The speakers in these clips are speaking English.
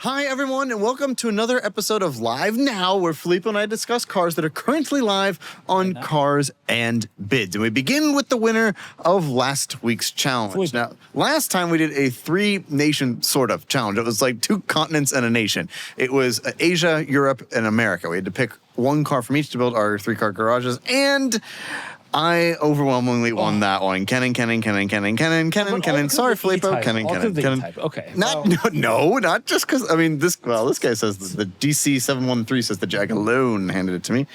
Hi, everyone, and welcome to another episode of Live Now, where Filippo and I discuss cars that are currently live on Cars and Bids. And we begin with the winner of last week's challenge. Now, last time we did a three-nation sort of challenge. It was like 2 continents and a nation. It was Asia, Europe, and America. We had to pick one car from each to build our 3-car garages, and I overwhelmingly won that one. Kennan. Sorry, Filippo. Kennan. Okay. Not just because, I mean, this guy says the DC 713 says the Jag alone handed it to me.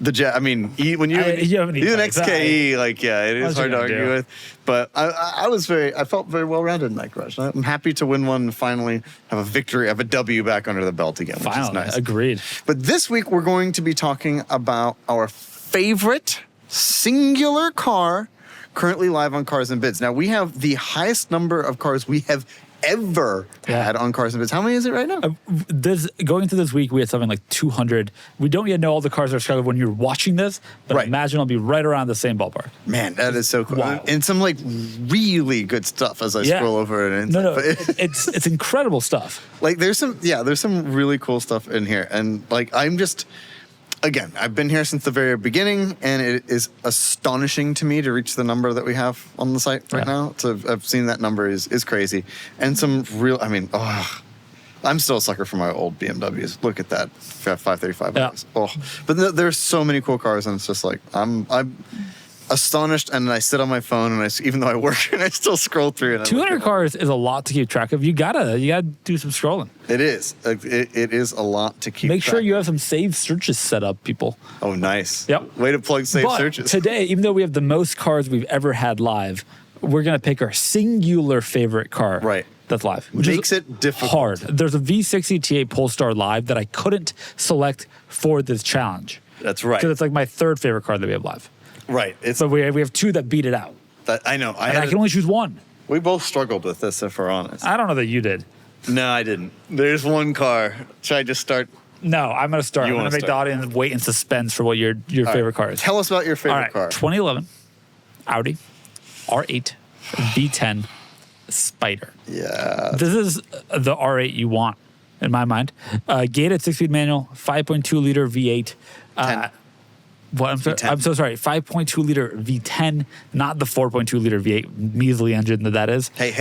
The Jag, I mean, when you an XKE, it is hard to argue with. But I felt very well-rounded in that garage. I'm happy to win one and finally have a victory, have a W back under the belt again, which is nice. Agreed. But this week, we're going to be talking about our favorite singular car currently live on Cars and Bids. Now, we have the highest number of cars we have ever had on Cars and Bids. How many is it right now? Going into this week, we had something like 200. We don't yet know all the cars that are scheduled when you're watching this, but I imagine it'll be right around the same ballpark. Man, that is so cool. Wow. And some really good stuff as I scroll over it. It's incredible stuff. There's some really cool stuff in here. And again, I've been here since the very beginning, and it is astonishing to me to reach the number that we have on the site right now. So I've seen that number is crazy. And some real, I'm still a sucker for my old BMWs. Look at that, 535. But there's so many cool cars, and it's just like, I'm astonished, and I sit on my phone, and even though I work, and I still scroll through it. 200 cars is a lot to keep track of. You gotta do some scrolling. It is. It is a lot to keep. Make sure you have some saved searches set up, people. Oh, nice. Yep. Way to plug saved searches. Today, even though we have the most cars we've ever had live, we're gonna pick our singular favorite car. Right. That's live. Which makes it difficult. Hard. There's a V60 T8 Polestar live that I couldn't select for this challenge. That's right. Because it's like my 3rd favorite car that we have live. Right. But we have 2 that beat it out. I know. I can only choose one. We both struggled with this, if we're honest. I don't know that you did. No, I didn't. There's one car. Should I just start? No, I'm going to start. I'm going to make the audience wait in suspense for what your favorite car is. Tell us about your favorite car. 2011 Audi R8 V10 Spyder. Yeah. This is the R8 you want, in my mind. Gated 6-speed manual, 5.2-liter V8. I'm so sorry. 5.2-liter V10, not the 4.2-liter V8 measly engine that is. Hey.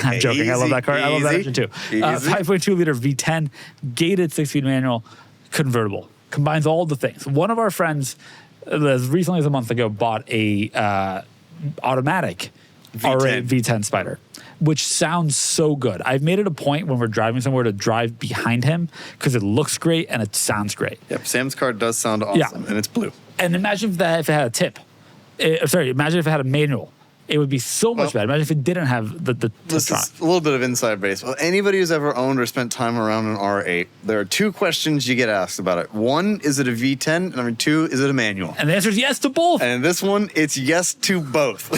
I'm joking. Easy, I love that car. I love that engine too. 5.2-liter V10, gated 6-speed manual, convertible. Combines all the things. One of our friends, as recently as a month ago, bought a automatic R8 V10 Spyder, which sounds so good. I've made it a point when we're driving somewhere to drive behind him because it looks great and it sounds great. Yep, Sam's car does sound awesome, and it's blue. And imagine if it had a tip. Imagine if it had a manual. It would be so much better. Imagine if it didn't have the This is a little bit of inside baseball. Anybody who's ever owned or spent time around an R8, there are 2 questions you get asked about it. 1, is it a V10? And number 2, is it a manual? And the answer is yes to both. And this one, it's yes to both.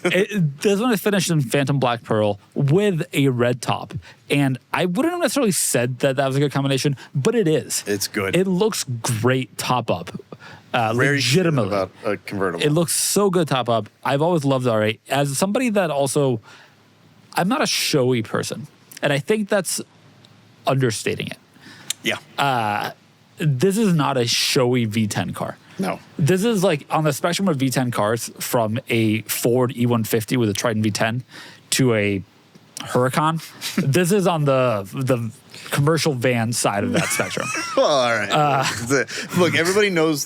This one is finished in Phantom Black Pearl with a red top. And I wouldn't have necessarily said that was a good combination, but it is. It's good. It looks great top up. Legitimately about a convertible. It looks so good top up. I've always loved the R8. As somebody that also, I'm not a showy person, and I think that's understating it. Yeah. This is not a showy V10 car. No. This is like on the spectrum of V10 cars, from a Ford E150 with a Triton V10 to a Huracan. This is on the commercial van side of that spectrum. Well, all right. Look, everybody knows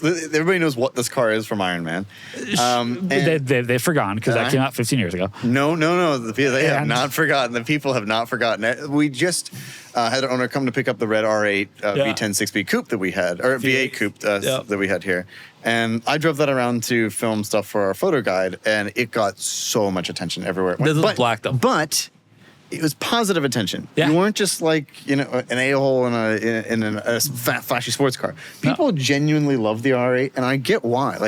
what this car is from Iron Man. They've forgotten because that came out 15 years ago. No. They have not forgotten. The people have not forgotten. We just had an owner come to pick up the red R8 V10 6-speed coupe that we had, or V8 coupe that we had here. And I drove that around to film stuff for our photo guide, and it got so much attention everywhere. This is black, though. But it was positive attention. Yeah. You weren't just like, an a-hole in a flashy sports car. People genuinely love the R8, and I get why.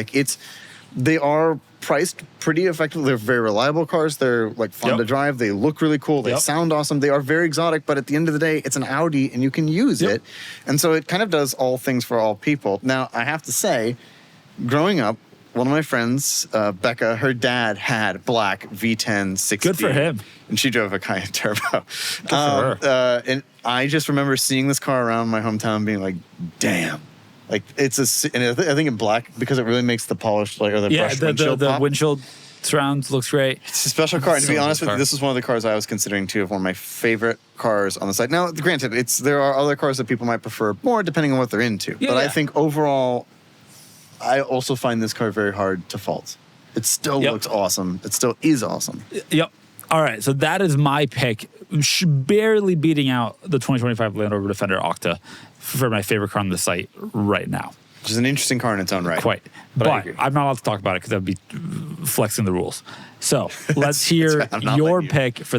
They are priced pretty effectively. They're very reliable cars. They're fun to drive. They look really cool. They sound awesome. They are very exotic, but at the end of the day, it's an Audi, and you can use it. And so it kind of does all things for all people. Now, I have to say, growing up, one of my friends, Becca, her dad had black V10 6. Good for him. And she drove a Cayenne Turbo. Good for her. And I just remember seeing this car around my hometown and being like, damn. Like, it's and I think in black because it really makes the polished, like, or the brushed windshield the pop. windshield surrounds looks great. It's a special car. And to be honest with you, car. this is one of the cars I was considering too, of one of my favorite cars on the site. Now, granted, there are other cars that people might prefer more depending on what they're into. Yeah, but yeah. I think overall, I also find this car very hard to fault. It still looks awesome. It still is awesome. Yep. All right. So that is my pick, barely beating out the 2025 Land Rover Defender Octa for my favorite car on the site right now. Which is an interesting car in its own right. Quite. But I'm not allowed to talk about it because that would be flexing the rules. So let's hear your pick for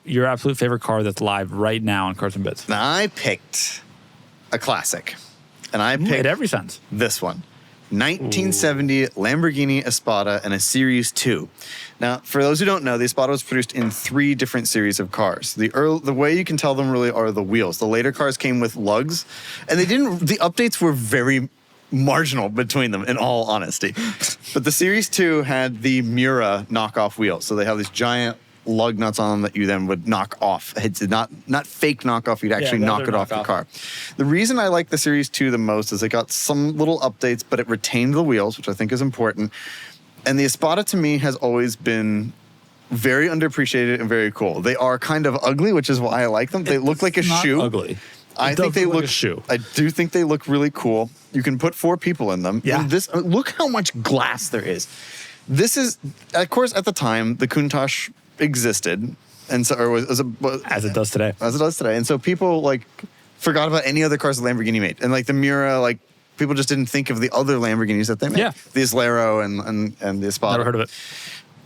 your absolute favorite car that's live right now on Cars and Bids. Now, I picked a classic. And I picked Made every sense. this one. 1970 Lamborghini Espada and a Series 2. Now, for those who don't know, the Espada was produced in 3 different series of cars. The way you can tell them really are the wheels. The later cars came with lugs, and the updates were very marginal between them, in all honesty. But the Series 2 had the Mura knockoff wheels. So they have these giant lug nuts on them that you then would knock off. It's not fake knockoff, you'd actually knock it off the car. The reason I like the Series 2 the most is it got some little updates, but it retained the wheels, which I think is important. And the Espada to me has always been very underappreciated and very cool. They are kind of ugly, which is why I like them. They look like a shoe. Ugly. I think they look like a shoe. I do think they look really cool. You can put 4 people in them. Yeah. And look how much glass there is. This is, of course, at the time, the Countach existed, and so As it does today. And so people like forgot about any other cars that Lamborghini made, and like the Mura, like people just didn't think of the other Lamborghinis that they made. Yeah. The Islero and the Espada. Never heard of it.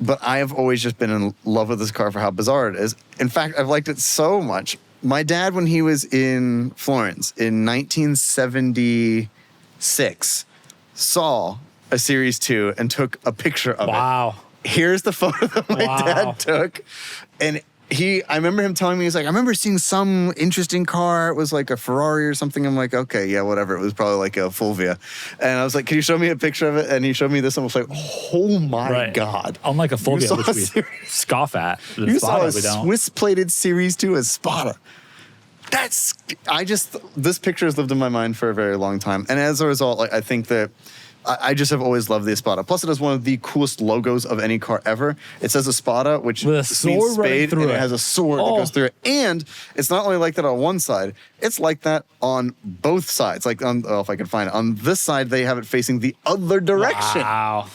But I have always just been in love with this car for how bizarre it is. In fact, I've liked it so much. My dad, when he was in Florence in 1976, saw a Series 2 and took a picture of it. Wow. Here's the photo that my dad took. And I remember him telling me, he's like, I remember seeing some interesting car. It was like a Ferrari or something. I'm like, okay, yeah, whatever. It was probably like a Fulvia. And I was like, can you show me a picture of it? And he showed me this and I was like, oh my God. Unlike a Fulvia, which we scoff at. You saw a Swiss-plated Series 2 Espada. This picture has lived in my mind for a very long time. And as a result, like, I think that I just have always loved the Espada. Plus, it has one of the coolest logos of any car ever. It says Espada, which with a sword means spade, and it has a sword that goes through it. And it's not only like that on one side, it's like that on both sides. Like, if I can find it. On this side, they have it facing the other direction. Wow.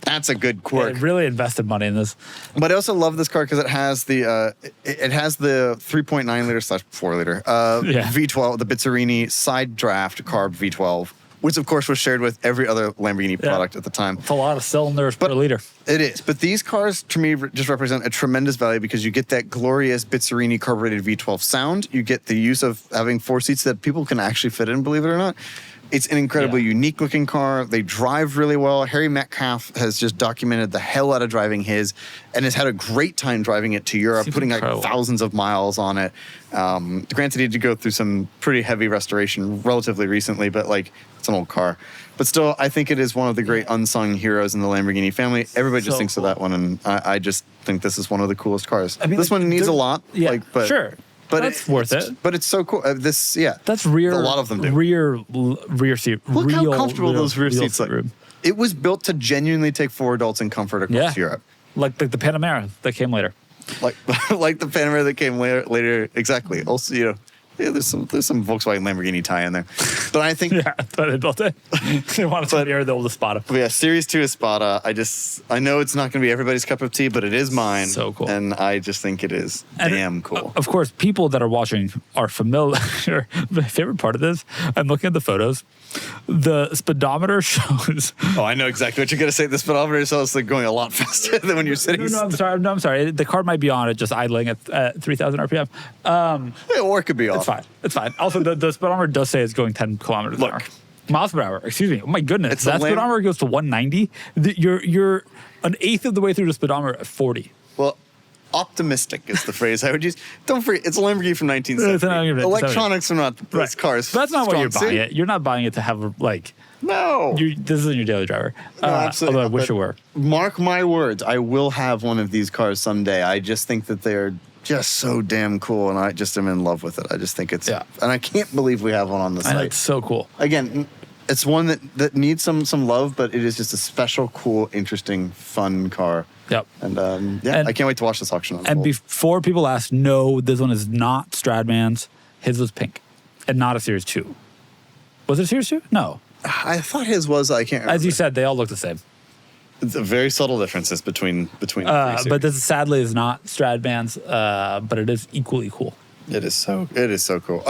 That's a good quirk. They really invested money in this. But I also love this car because it has the 3.9 liter / 4 liter V12, the Bizzarini side draft carb V12. Which, of course, was shared with every other Lamborghini product at the time. It's a lot of cylinders per liter. It is. But these cars, to me, just represent a tremendous value because you get that glorious Bizzarini carbureted V12 sound. You get the use of having 4 seats that people can actually fit in, believe it or not. It's an incredibly unique-looking car. They drive really well. Harry Metcalf has just documented the hell out of driving his and has had a great time driving it to Europe, putting like thousands of miles on it. Granted, he had to go through some pretty heavy restoration relatively recently, but like it's an old car. But still, I think it is one of the great unsung heroes in the Lamborghini family. Everybody just thinks of that one, and I just think this is one of the coolest cars. I mean, this one needs a lot. Yeah, but sure. But that's worth it. But it's so cool. That's rear. A lot of them do. Rear seat. Look how comfortable those rear seats are. It was built to genuinely take 4 adults in comfort across Europe. Like the Panamera that came later. Like the Panamera that came later. Exactly. Also, there's some Volkswagen Lamborghini tie in there. But I think but they built it. They wanted to mirror the old Espada. But yeah, Series 2 Espada. I know it's not going to be everybody's cup of tea, but it is mine. So cool. And I just think it is damn cool. Of course, people that are watching are familiar. My favorite part of this, I'm looking at the photos. The speedometer shows. Oh, I know exactly what you're going to say. The speedometer shows like going a lot faster than when you're sitting. No, I'm sorry. The car might be on it, just idling at 3,000 RPM. Or it could be off. It's fine. Also, the speedometer does say it's going 10 kilometers an hour. Miles per hour. Excuse me. Oh my goodness. That speedometer goes to 190. You're an eighth of the way through the speedometer at 40. Well, optimistic is the phrase I would use. Don't forget, it's a Lamborghini from 1970. Electronics are not those cars. But that's not why you're buying it. You're not buying it to have like. No. This isn't your daily driver. No, absolutely. Although I wish it were. Mark my words, I will have one of these cars someday. I just think that they're just so damn cool, and I just am in love with it. I just think it's, Yeah. and I can't believe we have one on the And site. it's so cool. Again, it's one that needs some love, but it is just a special, cool, interesting, fun car. Yep. And And- I can't wait to watch this auction unfold. And before people ask, no, this one is not Stradman's. His was pink and not a Series 2. Was it a Series 2? No. I thought his was, I can't remember. As you said, they all look the same. It's a very subtle differences between the three But series. this sadly is not Stradman's, but it is equally cool. It is so cool.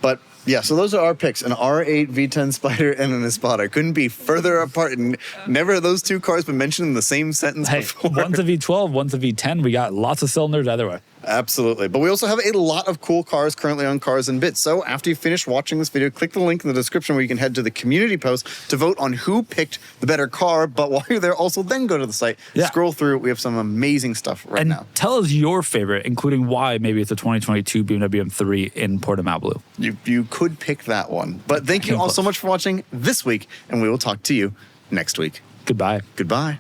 But yeah, so those are our picks: an R8 V10 Spyder and an Espada. Couldn't be further apart. And never have those two cars been mentioned in the same sentence Hey, before. one's a V12, one's a V10. We got lots of cylinders either way. Absolutely. But we also have a lot of cool cars currently on Cars and Bits. So after you finish watching this video, click the link in the description where you can head to the community post to vote on who picked the better car. But while you're there, also then go to the site, Yeah. scroll through. We have some amazing stuff right And now. tell us your favorite, including why maybe it's a 2022 BMW M3 in Portimao Blue. You could pick that one. But thank you all so much for watching this week, and we will talk to you next week. Goodbye. Goodbye.